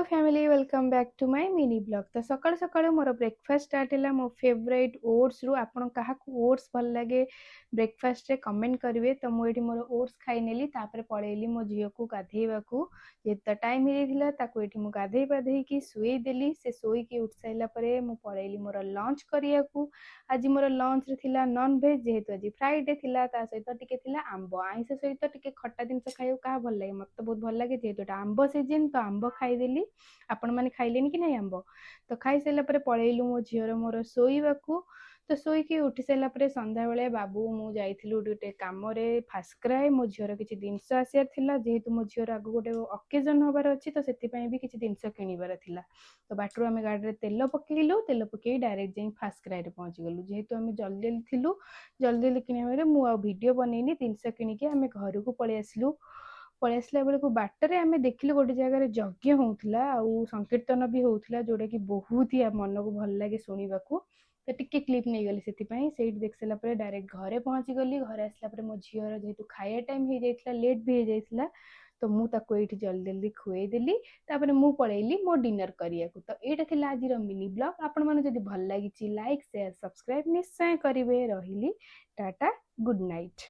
Family welcome back to my mini blog. तो सकाल सकाल मोर ब्रेकफास्ट स्टार्ट है मो फेवरेट ओट्स रु आपन क्या ओट्स भल लगे ब्रेकफास्ट रे कमेंट करेंगे। तो मुझे मोर ओट्स खाई नेली तापर पड़ेली मो झील को गाधेवा जेत टाइम हो गाधे पाधे की शुई देली से शोईकी उठ सारा मु पड़ेली मोर लंच करिया को। आज मोर लंच रे थिला नॉन वेज जेहेतु आज फ्राइडे थिला ता सहित टिके थिला आंब आइंस सहित टिके खट्टा जिनस खाइयो का भल लगे मत बहुत भल लगे जेहेतु आंब सीजन तो आंब खाईदेली। आपण मैंने खाइले कि नहीं आंब तो खाई सारा पलैलु मो झीर मोर शोवा तो शोईकी उठी सारा संध्या बेले बाबू मु जाइलु गोटे कम फास्क्राए मो झीर किसी जिनस आसार जेहेतु मो झीर आग गोटे अकेजन हबार अच्छी तो से भी किसी जिनस किणवार था। तो बाटू आम गाड़ी में तेल पकईलु तेल पकई डायरेक्ट जाई फास्क्राए पहुँची गलु जेहेतु आम जल्दी जल्दी थिलु जल्दी जल्दी किणवे मुझे वीडियो बनईनी जिनस किणिकी आम घर को पलि आसलु। पलि आसला बेलू बाटर आम देखिलु गोटे जगार यज्ञ होता संकीर्तन भी होता जोटा कि बहुत ही मन को भल लगे शुणा तो टिके क्लिप नहीं गली से देख सारा डायरेक्ट घरे पहुँची गली। घर आसला मो झीर जेहेतु खाया टाइम हो जाता लेट भी हो जाता तो मुझे जल्दी जल्दी खुएदेली तापर मु पलैली मो डिनर करिया को। तो यहाँ था आज मिनी ब्लॉग आपण मैंने जब भल लगी लाइक शेयर सब्सक्राइब निश्चय करेंगे। रही टाटा गुड नाइट।